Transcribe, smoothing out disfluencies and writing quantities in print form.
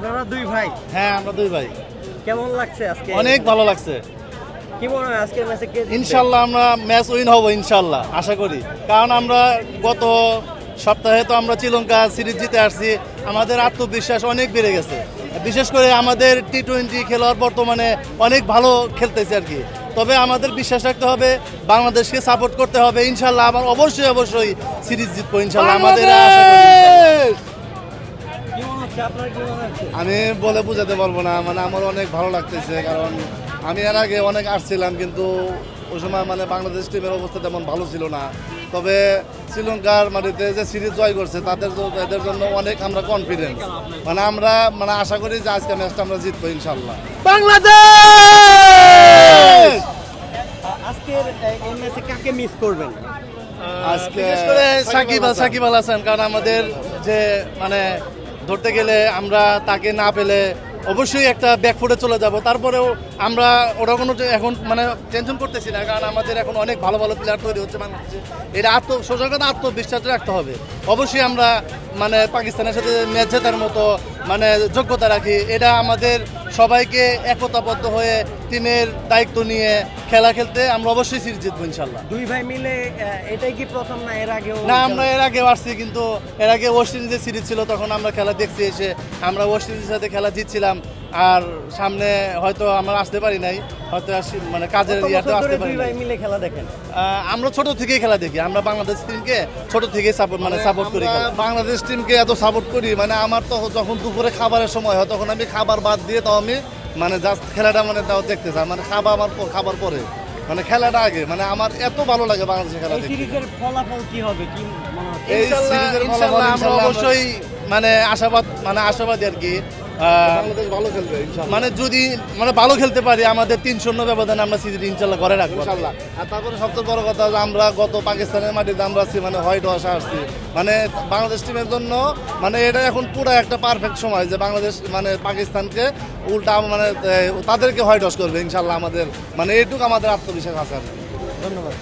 আপনারা দুই ভাই, হ্যাঁ আমরা দুই ভাই। কেমন লাগছে আজকে? অনেক ভালো লাগছে। কি মনে হয় আজকের ম্যাচে কে জিতবে? ইনশাল্লাহ আমরা ম্যাচ উইন হব ইনশাল্লাহ, আশা করি। কারণ আমরা গত সপ্তাহে তো আমরা শ্রীলঙ্কা সিরিজ জিতে আসছি, আমাদের আত্মবিশ্বাস অনেক বেড়ে গেছে। বিশেষ করে আমাদের টি-20 খেলোয়াড় বর্তমানে অনেক ভালো খেলতেছে আর কি। তবে আমাদের বিশ্বাস রাখতে হবে, বাংলাদেশকে সাপোর্ট করতে হবে। ইনশাল্লাহ আবার অবশ্যই সিরিজ জিতবো ইনশাল্লাহ, আমাদের আশা করি। কি মনে হচ্ছে আপনার, কি মনে হচ্ছে? আমি বলে বোঝাতে পারবো না, মানে আমার অনেক ভালো লাগতেছে। কারণ আমি এর আগে অনেক আসছিলাম, কিন্তু ওই সময় মানে বাংলাদেশ টিমের অবস্থা তেমন ভালো ছিল না। তবে শ্রীলঙ্কার মাটিতে যে সিরিজ জয় করছে এদের জন্য অনেক আমরা কনফিডেন্স, মানে আমরা আশা করি যে আজকে ম্যাচটা আমরা জিতবো ইনশাল্লাহ। বাংলাদেশ আজকের এই ম্যাচে কাকে মিস করবেন? আজকে বিশেষ করে সাকিব আল হাসান, কারণ আমাদের যে মানে ধরতে গেলে আমরা তাকে না পেলে অবশ্যই একটা ব্যাকফুটে চলে যাব। তারপরেও আমরা ওরা কোনো এখন মানে টেনশন করতেছি না, কারণ আমাদের এখন অনেক ভালো ভালো প্লেয়ার তৈরি হচ্ছে বাংলাদেশে। এটা সোজা কথা আত্মবিশ্বাস রাখতে হবে। অবশ্যই আমরা মানে পাকিস্তানের সাথে ম্যাচ জেতার মতো মানে যোগ্যতা রাখি। এটা আমাদের সবাইকে একতাবদ্ধ হয়ে টিমের দায়িত্ব নিয়ে খেলা খেলতে আমরা অবশ্যই সিরিজ জিতবো ইনশাল্লাহ। দুই ভাই মিলে এটাই কি প্রথম, না এর আগেও? না, আমরা এর আগে আসছি, কিন্তু এর আগে ওয়েস্ট ইন্ডিজের সিরিজ ছিল, তখন আমরা খেলা দেখছি এসে। আমরা ওয়েস্ট ইন্ডিজের সাথে খেলা জিতছিলাম, আর সামনে হয়তো আমরা আসতে পারি নাই, হয়তো মানে কাজের ইয়াতে আসতে পারি দুই নাই। ভাই মিলে খেলা দেখেন? আমরা ছোট থেকেই খেলা দেখি, আমরা বাংলাদেশ টিমকে ছোট থেকেই সাপোর্ট করি খেলা। আমরা বাংলাদেশ টিমকে এত সাপোর্ট করি, মানে আমার তো যখন দুপুরে খাবারের সময় হয় তখন আমি খাবার বাদ দিয়ে তাও আমি মানে জাস্ট খেলাটা মানে তাও দেখতে চাই। মানে খাবার পরে মানে খেলাটা আগে, মানে আমার এত ভালো লাগে বাংলাদেশের খেলা এই দেখতে। সিরিজের ফলাফল কি হবে, কি মনে হচ্ছে? এই সিরিজের ফলাফল আমরা ইনশাল্লাহ অবশ্যই মানে আশাবাদী আর কি। বাংলাদেশ ভালো খেলবে ইনশাল্লাহ। মানে যদি মানে ভালো খেলতে পারি, আমাদের 3-0 ব্যবধানে আমরা সিরিজ ইনশাল্লাহ ঘরে রাখবো ইনশাল্লাহ। আর তারপরে সবচেয়ে বড় কথা যে আমরা গত পাকিস্তানের মাটিতে আমরা আছি, মানে হোয়াইট ওয়াশ আসছি, মানে বাংলাদেশ টিমের জন্য মানে এটা এখন পুরো একটা পারফেক্ট সময় যে বাংলাদেশ মানে পাকিস্তানকে উল্টা মানে তাদেরকে হোয়াইট ওয়াশ করবে ইনশাল্লাহ। আমাদের মানে এইটুকু আমাদের আত্মবিশ্বাস আছে আর কি। ধন্যবাদ।